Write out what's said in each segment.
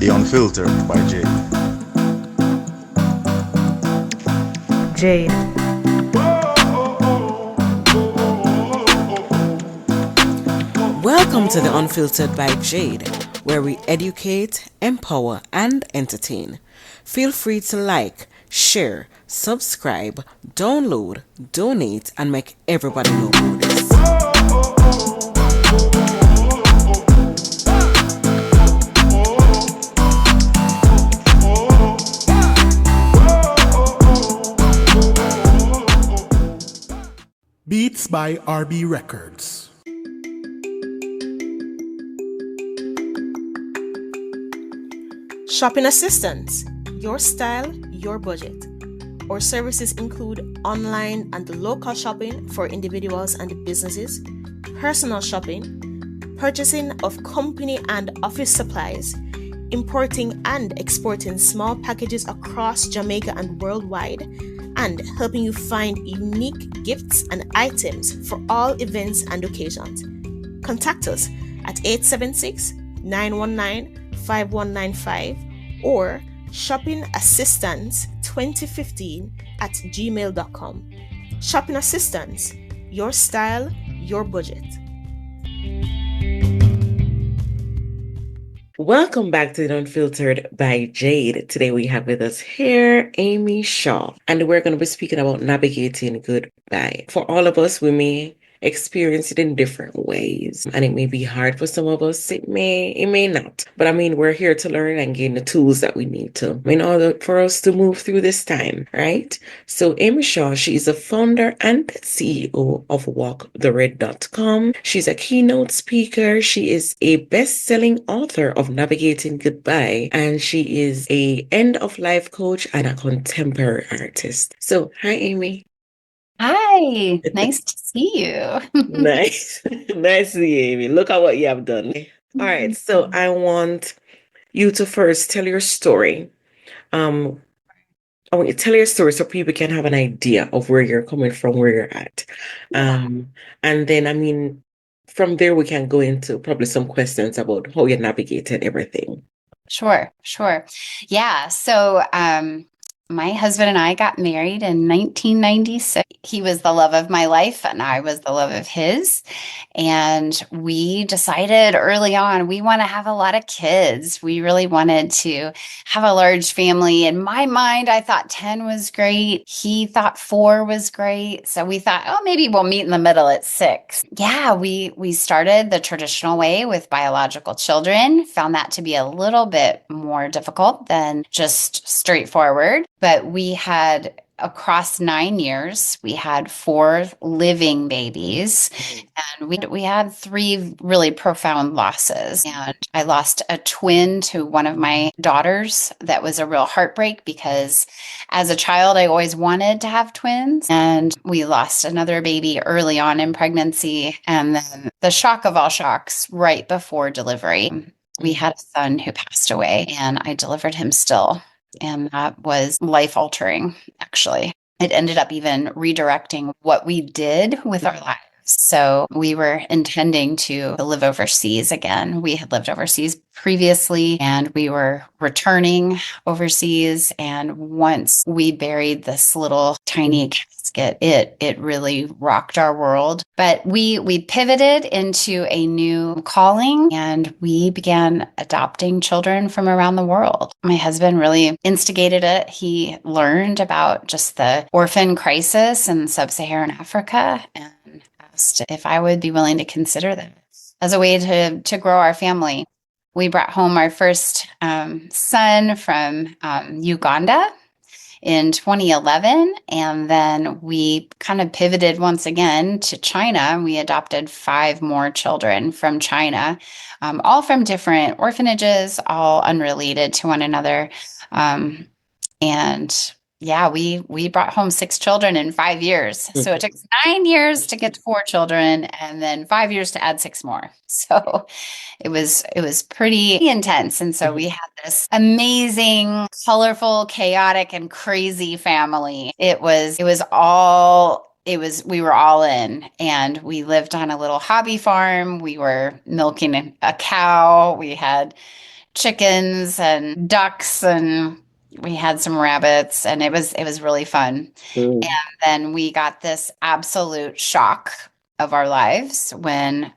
The Unfiltered by Jay. Jade. Welcome to the Unfiltered by Jade, where we educate, empower, and entertain. Feel free to like, share, subscribe, download, donate, and make everybody know about this. Beats by RB Records. Shopping assistance, your style, your budget. Our services include online and local shopping for individuals and businesses, personal shopping, purchasing of company and office supplies, importing and exporting small packages across Jamaica and worldwide, and helping you find unique gifts and items for all events and occasions. Contact us at 876-919-5195 or shoppingassistance2015@gmail.com. Shopping Assistance, your style, your budget. Welcome back to the Unfiltered by Jade. Today we have with us here Amy Shaw, and we're going to be speaking about navigating goodbye. For all of us, we may experience it in different ways, and it may be hard for some of us. It may not. But I mean, we're here to learn and gain the tools that we need to in order for us to move through this time, right? So Amy Shaw, she's a founder and CEO of walkthered.com. She's a keynote speaker. She is a best-selling author of Navigating Goodbye, and she is a end-of-life coach and a contemporary artist. So, hi, Amy. Hi, nice to see you. Nice. Nice to see you, Amy. Look at what you have done. All right. So I want you to first tell your story. I want you to tell your story so people can have an idea of where you're coming from, where you're at. And then, I mean, from there, we can go into probably some questions about how you navigated everything. Sure. Yeah. So, my husband and I got married in 1996. He was the love of my life and I was the love of his. And we decided early on, we want to have a lot of kids. We really wanted to have a large family. In my mind, I thought 10 was great. He thought 4 was great. So we thought, oh, maybe we'll meet in the middle at 6. Yeah, we started the traditional way with biological children, found that to be a little bit more difficult than just straightforward. But we had, across 9 years, we had 4 living babies, and we had 3 really profound losses. And I lost a twin to one of my daughters. That was a real heartbreak because as a child, I always wanted to have twins. And we lost another baby early on in pregnancy. And then the shock of all shocks, right before delivery, we had a son who passed away, and I delivered him still. And that was life altering, actually. It ended up even redirecting what we did with our lives. So we were intending to live overseas again. We had lived overseas previously and we were returning overseas. And once we buried this little tiny casket, it really rocked our world. But we pivoted into a new calling and we began adopting children from around the world. My husband really instigated it. He learned about just the orphan crisis in sub-Saharan Africa and asked if I would be willing to consider that as a way to grow our family. We brought home our first son from Uganda in 2011, and then we kind of pivoted once again to China. We adopted 5 more children from China, all from different orphanages, all unrelated to one another. And yeah, we brought home 6 children in 5 years. So it took 9 years to get to 4 children and then 5 years to add 6 more. So it was pretty intense. And so we had this amazing, colorful, chaotic, and crazy family. We were all in, and we lived on a little hobby farm. We were milking a cow. We had chickens and ducks, and we had some rabbits, and it was really fun. Mm. And then we got this absolute shock of our lives when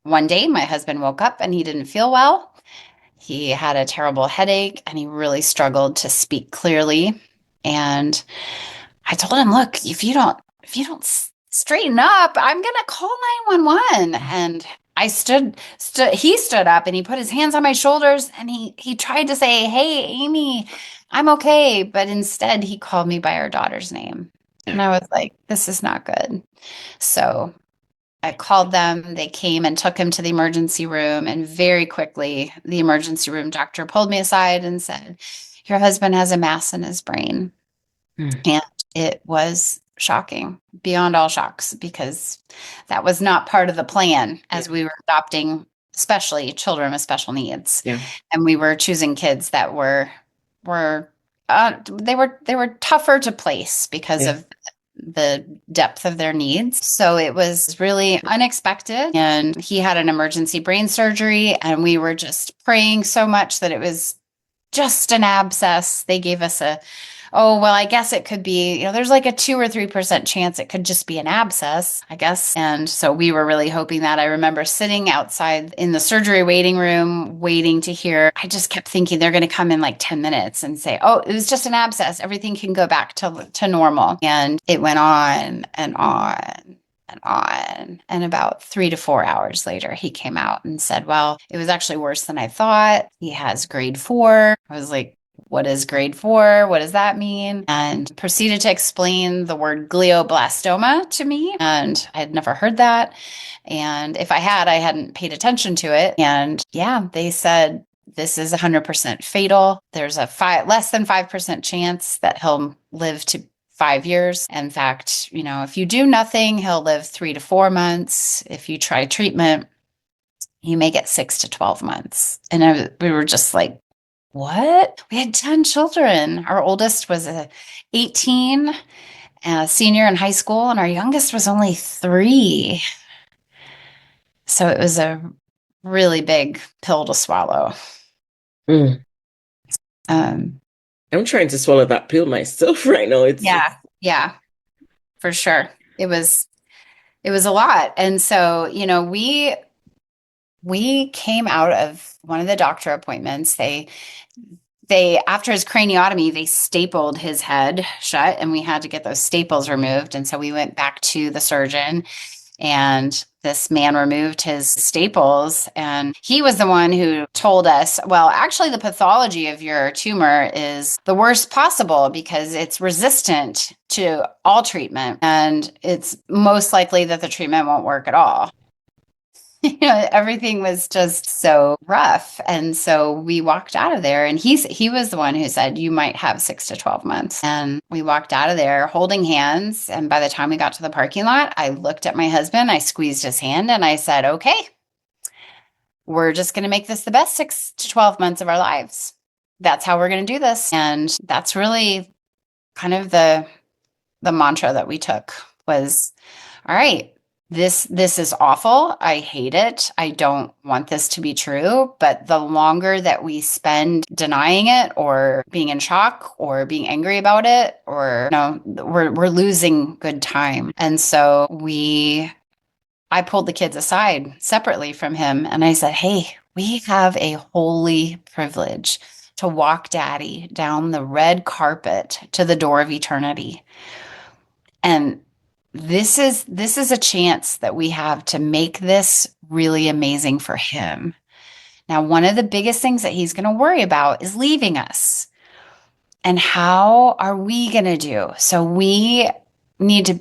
one day my husband woke up and he didn't feel well. He had a terrible headache and he really struggled to speak clearly. And I told him, look, if you don't straighten up, I'm going to call 911. And he stood up and he put his hands on my shoulders and he tried to say, "Hey, Amy, I'm okay." But instead he called me by our daughter's name. And I was like, this is not good. So I called them. They came and took him to the emergency room. And very quickly, the emergency room doctor pulled me aside and said, "Your husband has a mass in his brain." Mm. And it was shocking, beyond all shocks, because that was not part of the plan as we were adopting, especially children with special needs. Yeah. And we were choosing kids that they were tougher to place because Yeah. of the depth of their needs. So it was really unexpected. And he had an emergency brain surgery, and we were just praying so much that it was just an abscess. They gave us oh, well, I guess it could be, there's like a 2 or 3% chance it could just be an abscess, I guess. And so we were really hoping that. I remember sitting outside in the surgery waiting room, waiting to hear. I just kept thinking they're going to come in like 10 minutes and say, "Oh, it was just an abscess. Everything can go back to normal." And it went on and on and on. And about 3 to 4 hours later, he came out and said, "Well, it was actually worse than I thought. He has grade 4. I was like, "What is grade 4? What does that mean?" And proceeded to explain the word glioblastoma to me. And I had never heard that. And if I had, I hadn't paid attention to it. And yeah, they said, "This is 100% fatal. There's a less than 5% chance that he'll live to 5 years. In fact, if you do nothing, he'll live 3 to 4 months. If you try treatment, you may get 6 to 12 months." And we were just like, what? We had 10 children. Our oldest was 18, a senior in high school, and our youngest was only 3. So it was a really big pill to swallow. Mm. Um, I'm trying to swallow that pill myself right now. yeah, for sure. It was a lot. And so, we came out of one of the doctor appointments. They after his craniotomy, they stapled his head shut, and we had to get those staples removed. And so we went back to the surgeon, and this man removed his staples, and he was the one who told us, "Well, actually the pathology of your tumor is the worst possible because it's resistant to all treatment, and it's most likely that the treatment won't work at all." Everything was just so rough. And so we walked out of there, and he was the one who said, "You might have 6 to 12 months." And we walked out of there holding hands. And by the time we got to the parking lot, I looked at my husband, I squeezed his hand, and I said, "Okay, we're just going to make this the best 6 to 12 months of our lives. That's how we're going to do this." And that's really kind of the mantra that we took was, all right, this is awful. I hate it. I don't want this to be true. But the longer that we spend denying it or being in shock or being angry about it, or we're losing good time. And so I pulled the kids aside separately from him, and I said, "Hey, we have a holy privilege to walk Daddy down the red carpet to the door of eternity. And this is a chance that we have to make this really amazing for him." Now, one of the biggest things that he's going to worry about is leaving us. And how are we going to do? So we need to,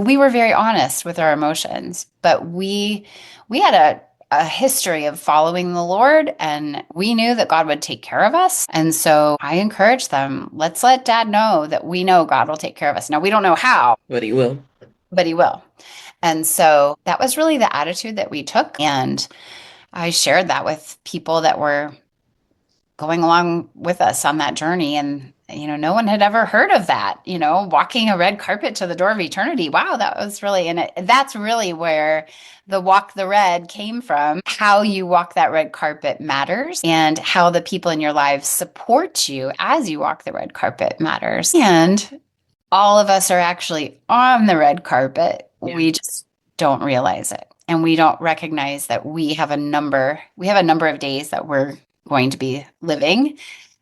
we were very honest with our emotions, but we had a history of following the Lord, and we knew that God would take care of us. And so I encouraged them, let's let Dad know that we know God will take care of us. Now, we don't know how, But he will. but he will. And so that was really the attitude that we took. And I shared that with people that were going along with us on that journey. And no one had ever heard of that, walking a red carpet to the door of eternity. Wow, that was really, that's really where the walk the red came from. How you walk that red carpet matters, and how the people in your life support you as you walk the red carpet matters. And all of us are actually on the red carpet. Yeah. We just don't realize it. And we don't recognize that we have a number of days that we're going to be living.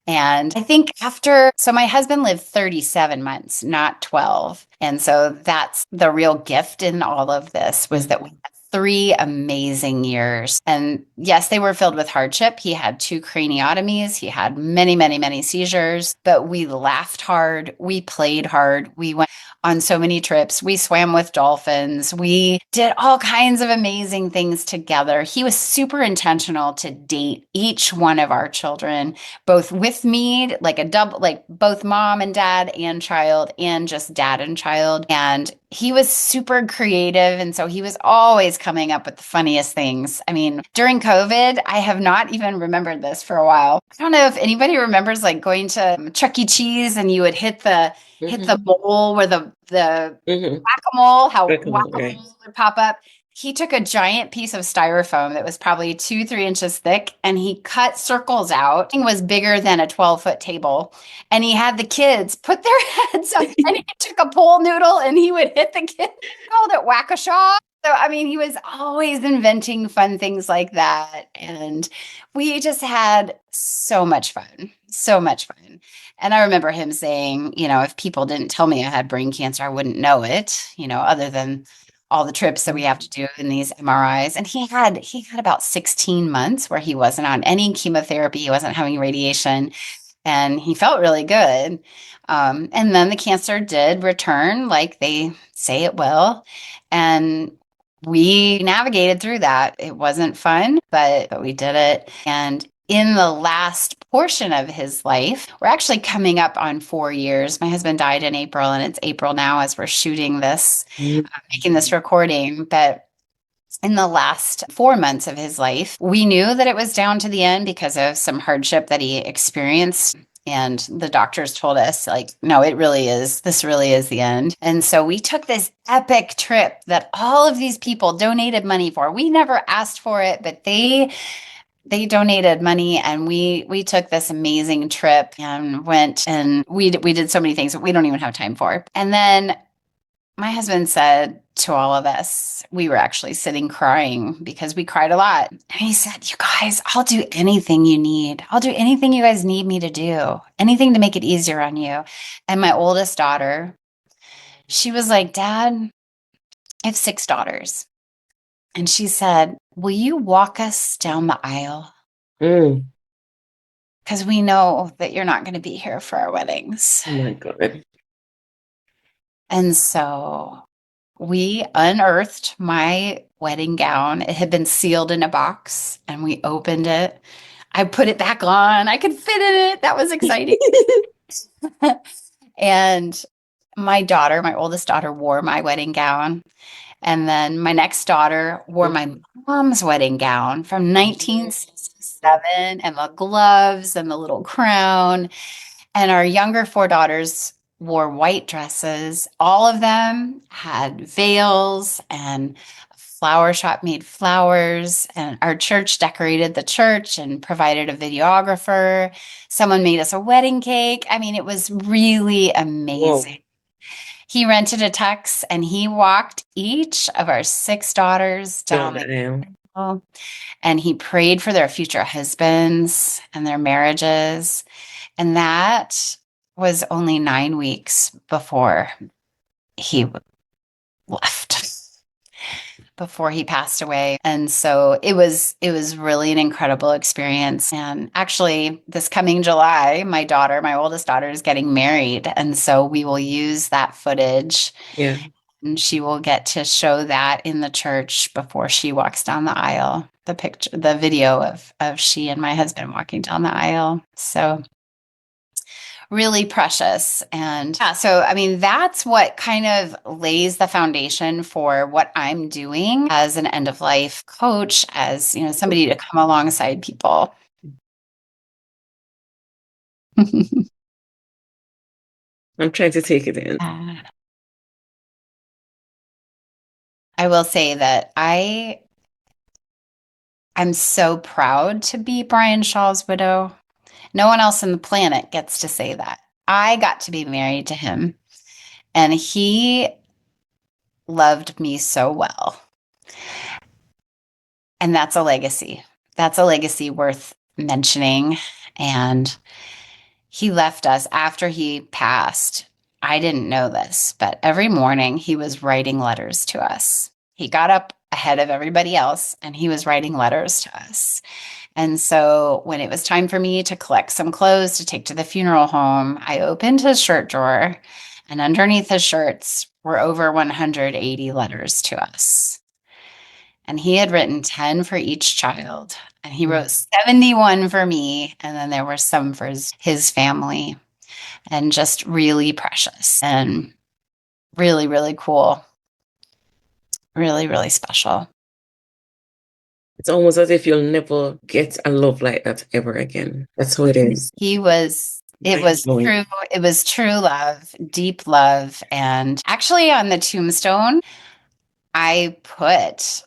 And I think so my husband lived 37 months, not 12. And so that's the real gift in all of this, was that we had 3 amazing years. And yes, they were filled with hardship. He had 2 craniotomies. He had many, many, many seizures, but we laughed hard. We played hard. We went on so many trips. We swam with dolphins. We did all kinds of amazing things together. He was super intentional to date each one of our children, both with me, like a double, like both mom and dad and child, and just dad and child. And he was super creative. And so he was always coming up with the funniest things. I mean, during COVID, I have not even remembered this for a while. I don't know if anybody remembers like going to Chuck E. Cheese and you would hit the bowl where the Mm-hmm. whack-a-mole, how Right. whack-a-mole would pop up. He took a giant piece of styrofoam that was probably 2, 3 inches thick, and he cut circles out. It was bigger than a 12-foot table. And he had the kids put their heads up, and he took a pool noodle and he would hit the kids. He called it whack-a-shaw. So, I mean, he was always inventing fun things like that. And we just had so much fun, so much fun. And I remember him saying, if people didn't tell me I had brain cancer, I wouldn't know it, other than all the trips that we have to do in these MRIs. And he had about 16 months where he wasn't on any chemotherapy, he wasn't having radiation, and he felt really good. And then the cancer did return, like they say it will. And we navigated through that. It wasn't fun, but we did it. And in the last portion of his life, we're actually coming up on 4 years. My husband died in April, and it's April now as we're shooting this, making this recording. But in the last 4 months of his life, we knew that it was down to the end because of some hardship that he experienced. And the doctors told us, like, no, this really is the end. And so we took this epic trip that all of these people donated money for. We never asked for it, but they donated money, and we took this amazing trip and went, and we did so many things that we don't even have time for. And then my husband said to all of us, we were actually sitting crying because we cried a lot. And he said, "You guys, I'll do anything you need. I'll do anything you guys need me to do, anything to make it easier on you." And my oldest daughter, she was like, "Dad, I have 6 daughters." And she said, "Will you walk us down the aisle? Mm. Because we know that you're not going to be here for our weddings." Oh my God. And so we unearthed my wedding gown. It had been sealed in a box, and we opened it. I put it back on. I could fit in it. That was exciting. And my oldest daughter, wore my wedding gown. And then my next daughter wore my mom's wedding gown from 1967, and the gloves and the little crown. And our younger 4 daughters wore white dresses. All of them had veils, and a flower shop made flowers. And our church decorated the church and provided a videographer. Someone made us a wedding cake. I mean, it was really amazing. Whoa. He rented a tux, and he walked each of our 6 daughters down the Damn. aisle, and he prayed for their future husbands and their marriages. And that was only 9 weeks before he left, before he passed away. And so it was really an incredible experience. And actually, this coming July, my oldest daughter, is getting married. And so we will use that footage, Yeah. and she will get to show that in the church before she walks down the aisle. The video of she and my husband walking down the aisle. So really precious. And yeah, so I mean, that's what kind of lays the foundation for what I'm doing as an end of life coach, as somebody to come alongside people. I'm trying to take it in. I will say that I'm so proud to be Brian Shaw's widow. No one else on the planet gets to say that. I got to be married to him, and he loved me so well. And that's a legacy. That's a legacy worth mentioning. And he left us after he passed. I didn't know this, but every morning he was writing letters to us. He got up ahead of everybody else and he was writing letters to us. And so when it was time for me to collect some clothes to take to the funeral home, I opened his shirt drawer, and underneath his shirts were over 180 letters to us. And he had written 10 for each child. And he wrote 71 for me. And then there were some for his family. And just really precious and really, really cool. Really, really special. It's almost as if you'll never get a love like that ever again. That's how it is. It was true. It was true love, deep love. And actually, on the tombstone, I put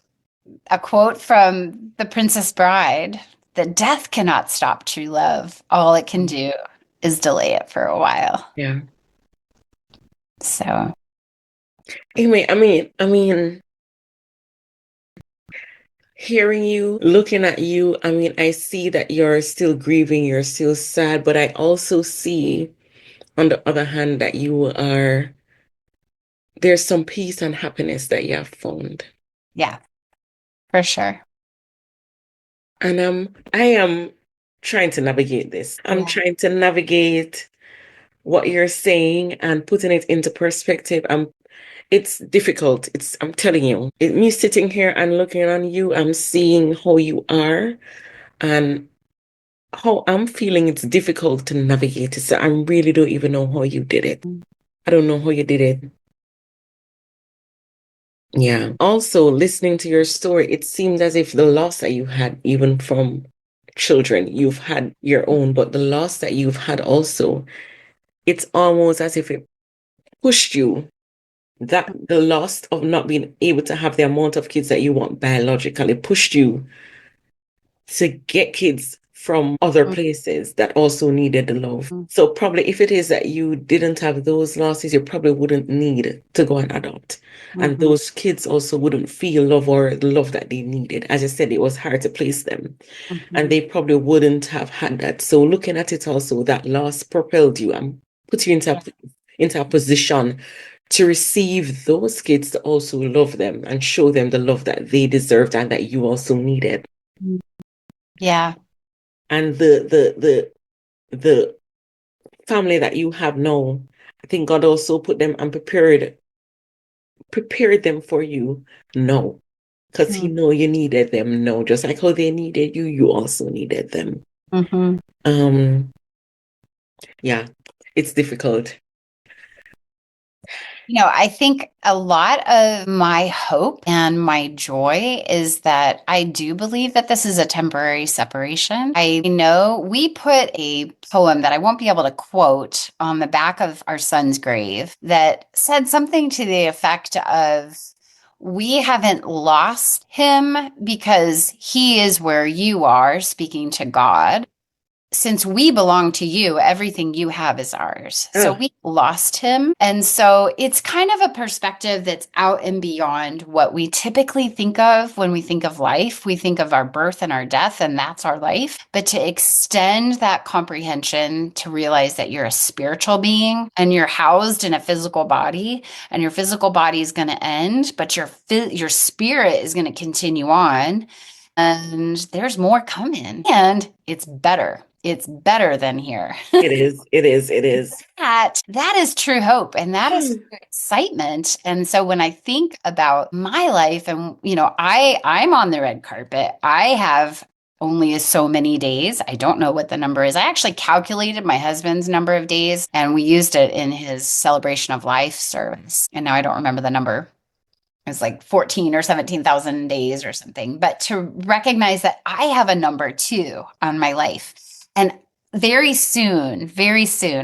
a quote from The Princess Bride that death cannot stop true love. All it can do is delay it for a while. Yeah. So, Anyway, I mean, hearing you, looking at you, I mean, I see that you're still grieving, you're still sad, but I also see, on the other hand, that there's some peace and happiness that you have found. yeah, for sure. And I am trying to navigate this. I'm trying to navigate what you're saying and putting it into perspective. It's difficult. I'm telling you, me sitting here and looking on you, I'm seeing how you are and how I'm feeling. It's difficult to navigate it. So I really don't even know how you did it. I don't know how you did it. Yeah. Also, listening to your story, it seemed as if the loss that you had, even from children, you've had your own, but the loss that you've had also, it's almost as if it pushed you, that the loss of not being able to have the amount of kids that you want biologically pushed you to get kids from other places that also needed the love. So probably if it is that you didn't have those losses, you probably wouldn't need to go and adopt. And those kids also wouldn't feel love or the love that they needed. As I said, it was hard to place them. And they probably wouldn't have had that. So looking at it also, that loss propelled you and put you into a position to receive those kids to also love them and show them the love that they deserved and that you also needed. Yeah. And the family that you have now, I think God also put them and prepared them for you now. Because he know you needed them now. Just like how they needed you, you also needed them. Yeah, it's difficult. I think a lot of my hope and my joy is that I do believe that this is a temporary separation. I know we put a poem that I won't be able to quote on the back of our son's grave that said something to the effect of, we haven't lost him because he is where you are, speaking to God. Since we belong to you, everything you have is ours. So we lost him. And so it's kind of a perspective that's out and beyond what we typically think of when we think of life. We think of our birth and our death, and that's our life. But to extend that comprehension to realize that you're a spiritual being and you're housed in a physical body, and your physical body is going to end, but your spirit is going to continue on. And there's more coming, and it's better. It's better than here. It is. That is true hope, and that is true excitement. And so when I think about my life, and I'm on the red carpet, I have only so many days. I don't know what the number is. I actually calculated my husband's number of days, and we used it in his celebration of life service. And now I don't remember the number. It was like 14 or 17,000 days or something. But to recognize that I have a number too on my life. And very soon,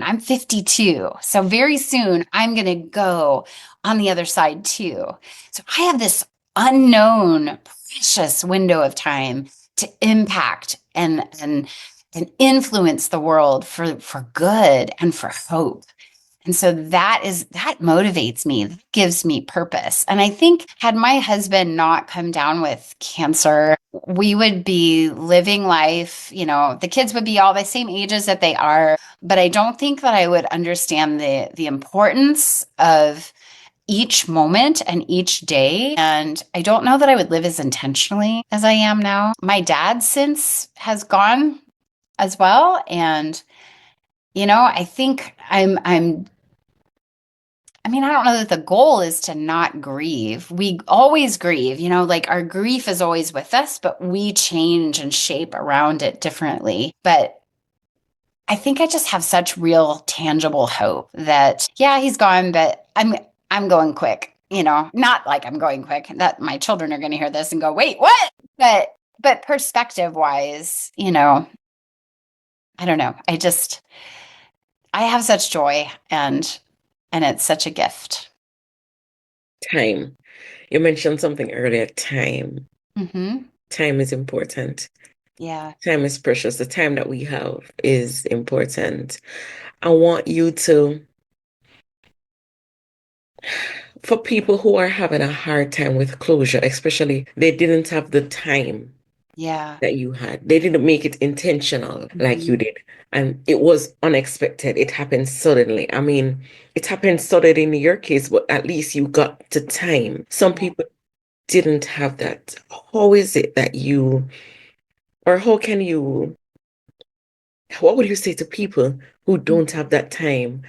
I'm 52. So very soon I'm going to go on the other side too. So I have this unknown, precious window of time to impact and influence the world for good and for hope. And so that motivates me, that gives me purpose. And I think had my husband not come down with cancer, we would be living life, the kids would be all the same ages that they are, but I don't think that I would understand the importance of each moment and each day. And I don't know that I would live as intentionally as I am now. My dad since has gone as well. And I think I don't know that the goal is to not grieve. We always grieve, like our grief is always with us, but we change and shape around it differently. But I think I just have such real tangible hope that, yeah, he's gone, but I'm going quick, not like I'm going quick, that my children are going to hear this and go, wait, what? But perspective wise, I don't know. I have such joy and it's such a gift. Time. You mentioned something earlier, time. Hmm. Time is important. Yeah. Time is precious. The time that we have is important. I want you to, for people who are having a hard time with closure, especially they didn't have the time Yeah. that you had. They didn't make it intentional like Mhm. you did. And it was unexpected. It happened suddenly. I mean, it happened suddenly in your case, but at least you got the time. Some Yeah. people didn't have that. How is it that you, or how can you, what would you say to people who don't have that time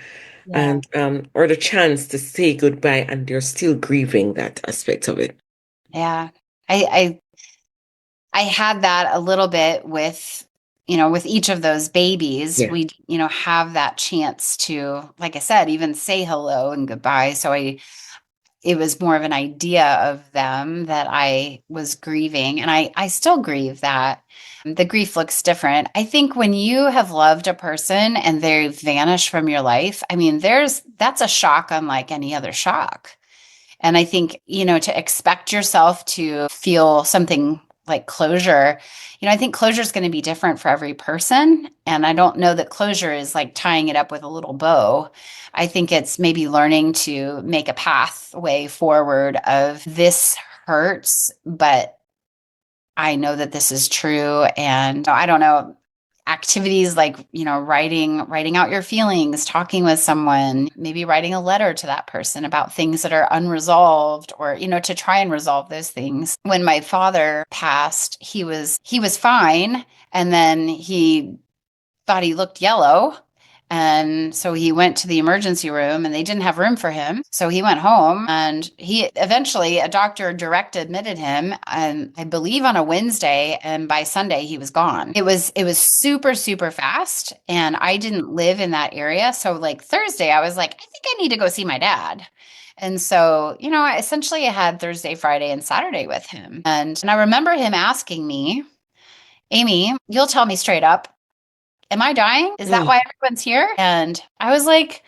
Yeah. and or the chance to say goodbye and they're still grieving that aspect of it? Yeah. I I had that a little bit with each of those babies. Yeah. We have that chance to, like I said, even say hello and goodbye. So it was more of an idea of them that I was grieving. And I still grieve that. The grief looks different. I think when you have loved a person and they vanish from your life, I mean, that's a shock unlike any other shock. And I think, to expect yourself to feel something like closure, I think closure is going to be different for every person. And I don't know that closure is like tying it up with a little bow. I think it's maybe learning to make a pathway forward of this hurts, but I know that this is true. And I don't know, activities like, writing out your feelings, talking with someone, maybe writing a letter to that person about things that are unresolved or, to try and resolve those things. When my father passed, he was fine. And then he thought he looked yellow. And so he went to the emergency room and they didn't have room for him. So he went home and he eventually, a doctor direct admitted him, and I believe on a Wednesday. And by Sunday, he was gone. It was super, super fast. And I didn't live in that area. So like Thursday, I was like, I think I need to go see my dad. And so, I had Thursday, Friday, and Saturday with him. And I remember him asking me, Amy, you'll tell me straight up, am I dying? Is that Mm. why everyone's here? And I was like,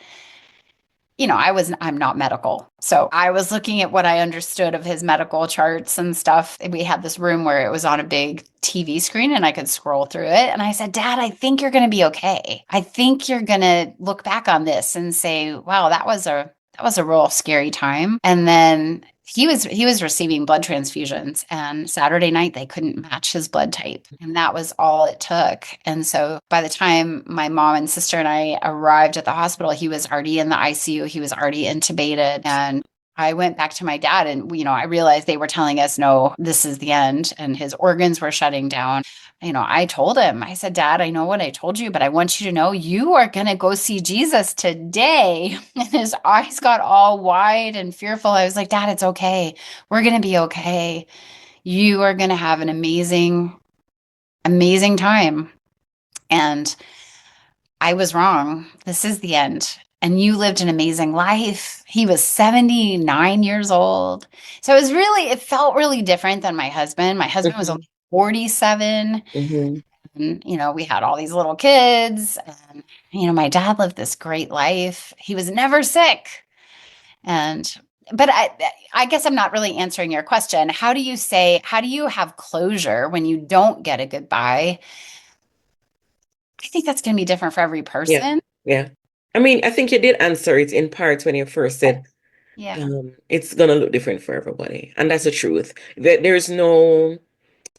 I'm not medical. So I was looking at what I understood of his medical charts and stuff. We had this room where it was on a big TV screen and I could scroll through it. And I said, Dad, I think you're going to be okay. I think you're going to look back on this and say, wow, that was a real scary time. And then he was receiving blood transfusions, and Saturday night they couldn't match his blood type, and that was all it took. And so by the time my mom and sister and I arrived at the hospital, he was already in the ICU, he was already intubated. And I went back to my dad and I realized they were telling us, no, this is the end, and his organs were shutting down. I told him, I said, Dad, I know what I told you, but I want you to know you are going to go see Jesus today. And his eyes got all wide and fearful. I was like, Dad, it's okay. We're going to be okay. You are going to have an amazing, amazing time. And I was wrong. This is the end. And you lived an amazing life. He was 79 years old. So it felt really different than my husband. My husband was Mhm. only 47. Mhm. And, we had all these little kids, and, my dad lived this great life. He was never sick. But I guess I'm not really answering your question. How do you have closure when you don't get a goodbye? I think that's going to be different for every Yeah. person. Yeah. I mean, I think you did answer it in part when you first said Yeah. it's gonna look different for everybody. And that's the truth.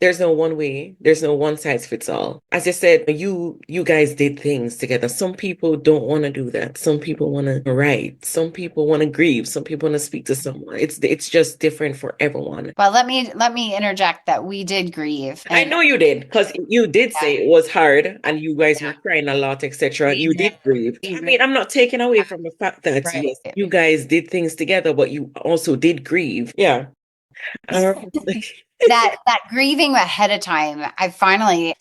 There's no one way, there's no one size fits all. As you said, you guys did things together. Some people don't want to do that. Some people want to write. Some people want to grieve. Some people want to speak to someone. It's just different for everyone. Well, let me interject that we did grieve, I and know you did, because you did yeah, say it was hard and you guys yeah, were crying a lot, etc. we You did, did grieve. we I really, mean, I'm not taking away from the fact that right. yes, you guys did things together, but you also did grieve. Yeah. Um, That grieving ahead of time,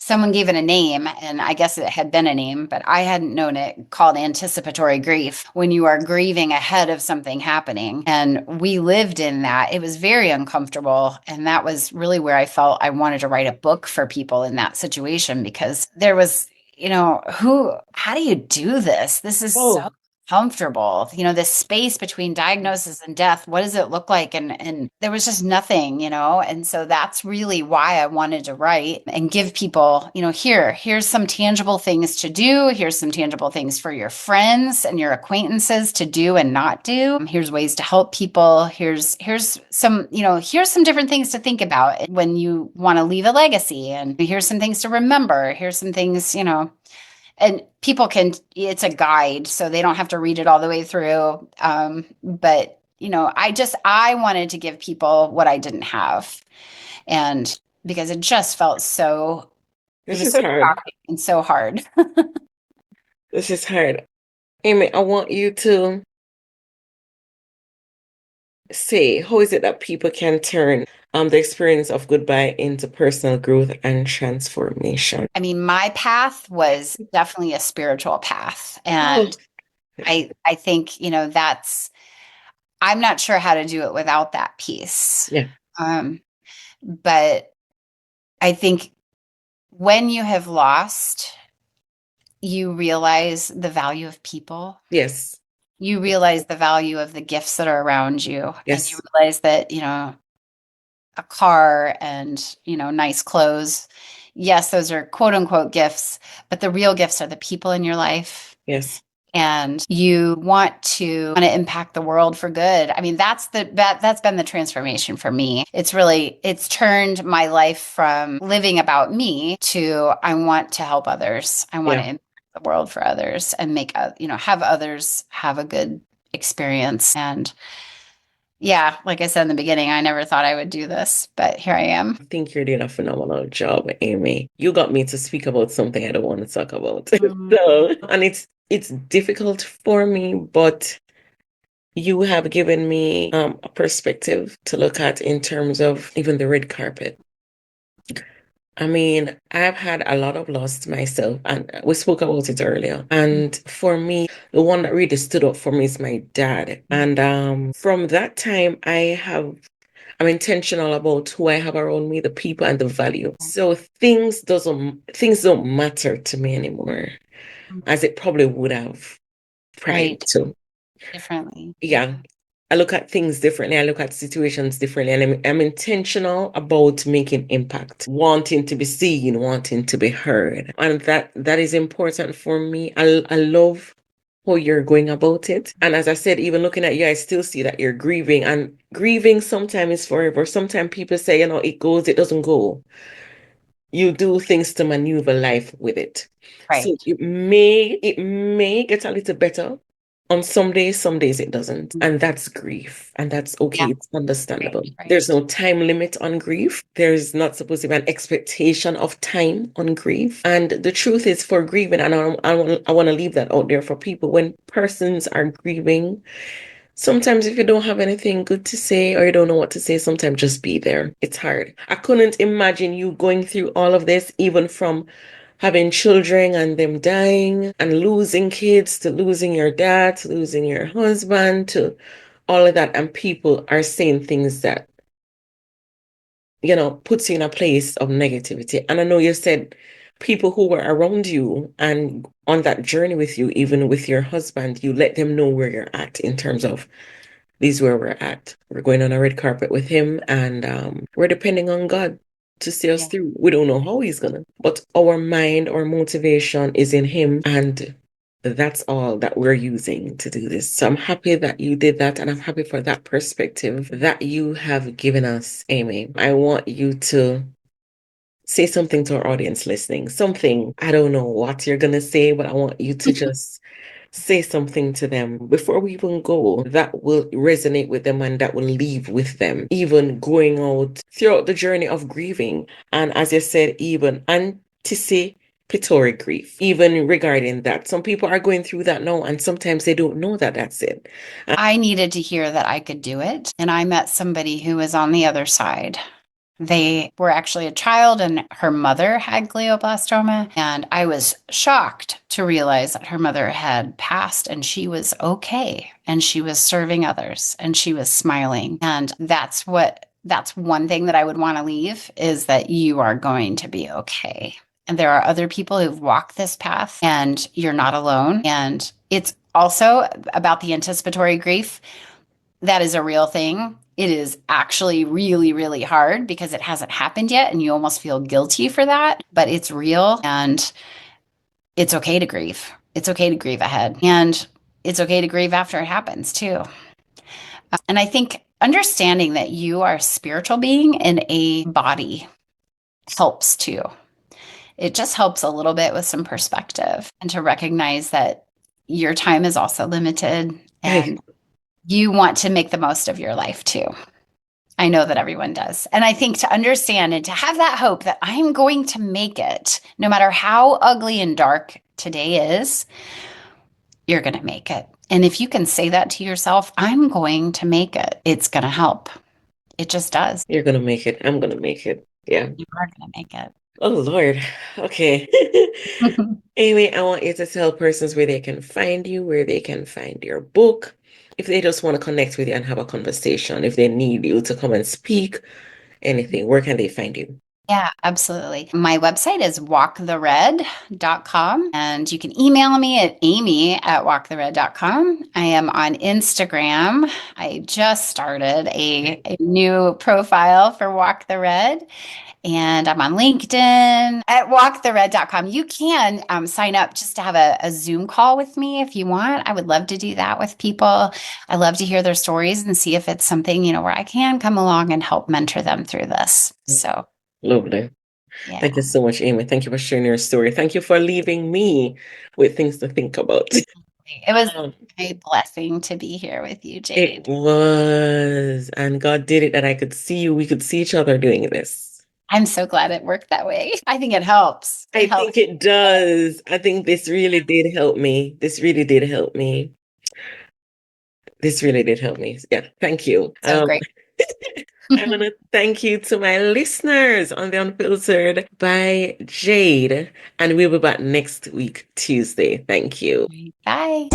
someone gave it a name, and I guess it had been a name, but I hadn't known it, called anticipatory grief, when you are grieving ahead of something happening. And we lived in that. It was very uncomfortable. And that was really where I felt I wanted to write a book for people in that situation, because there was, how do you do this? This is so oh, comfortable, this space between diagnosis and death. What does it look like? And there was just nothing, and so that's really why I wanted to write and give people, here's some tangible things to do. Here's some tangible things for your friends and your acquaintances to do and not do. Here's ways to help people. Here's some different things to think about when you want to leave a legacy, and here's some things to remember. Here's some things, and people it's a guide, so they don't have to read it all the way through. But I wanted to give people what I didn't have. And because it just felt it this was is so hard. shocking and so hard. This is hard. Amy, I want you to say, how is it that people can turn the experience of goodbye into personal growth and transformation? I mean, my path was definitely a spiritual path. Oh, And I think, I'm not sure how to do it without that piece. yeah. Um, but I think when you have lost, you realize the value of people. Yes. You realize the value of the gifts that are around you. And you Yes. realize that, a car and, nice clothes, yes, those are quote unquote gifts, but the real gifts are the people in your life. Yes. And you want to impact the world for good. I mean, that's been the transformation for me. It's turned my life from living about me to I want to help others. I want Yeah. to impact the world for others and have others have a good experience. And yeah, like I said in the beginning, I never thought I would do this, but here I am. I think you're doing a phenomenal job, Amy. You got me to speak about something I don't want to talk about. Mm. So, and it's difficult for me, but you have given me a perspective to look at in terms of even the red carpet. I mean, I've had a lot of loss myself, and we spoke about it earlier. And for me, the one that really stood up for me is my dad. And from that time, I'm intentional about who I have around me, the people and the value. So things don't matter to me anymore as it probably would have prior Right. to. Differently. Yeah. I look at things differently. I look at situations differently, and I'm intentional about making impact, wanting to be seen, wanting to be heard, and that is important for me. I love how you're going about it, and as I said, even looking at you, I still see that you're grieving, and grieving sometimes is forever. Sometimes people say, it goes, it doesn't go. You do things to maneuver life with it. So Right. it may get a little better on some days it doesn't. And that's grief. And that's okay. Yeah. It's understandable. Right. Right. There's no time limit on grief. There's not supposed to be an expectation of time on grief. And the truth is for grieving, and I want to leave that out there for people when persons are grieving. Sometimes if you don't have anything good to say or you don't know what to say, sometimes just be there. It's hard. I couldn't imagine you going through all of this, even from having children and them dying and losing kids to losing your dad, to losing your husband, to all of that. And people are saying things that, puts you in a place of negativity. And I know you said people who were around you and on that journey with you, even with your husband, you let them know where you're at in terms of this is where we're at. We're going on a red carpet with him, and we're depending on God to see us Yeah. through. We don't know how he's gonna, but our mind, our motivation is in him, and that's all that we're using to do this. So I'm happy that you did that, and I'm happy for that perspective that you have given us, Amy. I want you to say something to our audience listening. Something, I don't know what you're gonna say, but I want you to just say something to them before we even go that will resonate with them and that will leave with them, even going out throughout the journey of grieving. And as you said, even anticipatory grief, even regarding that. Some people are going through that now, and sometimes they don't know that that's it. I needed to hear that I could do it. And I met somebody who was on the other side. They were actually a child, and her mother had glioblastoma. And I was shocked to realize that her mother had passed and she was okay. And she was serving others and she was smiling. And that's one thing that I would want to leave, is that you are going to be okay. And there are other people who've walked this path, and you're not alone. And it's also about the anticipatory grief. That is a real thing. It is actually really, really hard because it hasn't happened yet, and you almost feel guilty for that, but it's real, and it's okay to grieve. It's okay to grieve ahead, and it's okay to grieve after it happens too. And I think understanding that you are a spiritual being in a body helps too. It just helps a little bit with some perspective, and to recognize that your time is also limited, and you want to make the most of your life too. I know that everyone does. And I think to understand and to have that hope that I'm going to make it, no matter how ugly and dark today is, you're going to make it. And if you can say that to yourself, I'm going to make it, it's going to help. It just does. You're gonna make it. I'm gonna make it. Yeah. You are going to make it. Oh Lord. Okay. Amy, I want you to tell persons where they can find you, where they can find your book, if they just want to connect with you and have a conversation, if they need you to come and speak, anything, where can they find you? Yeah, absolutely. My website is walkthered.com, and you can email me at amy@walkthered.com. I am on Instagram. I just started a new profile for Walk the Red, and I'm on LinkedIn at walkthered.com. You can sign up just to have a Zoom call with me if you want. I would love to do that with people. I love to hear their stories and see if it's something, where I can come along and help mentor them through this. So, Lovely. yeah. Thank you so much, Amy. Thank you for sharing your story. Thank you for leaving me with things to think about. It was Um, a blessing to be here with you, It Jade. was, and God did it that I could see you. We could see each other doing this. I'm so glad it worked that way. I think it helps. I think it does. I think this really did help me. This really did help me. This really did help me. Yeah, thank you. So great. I want to thank you to my listeners on The Unfiltered by Jade. And we'll be back next week, Tuesday. Thank you. Bye.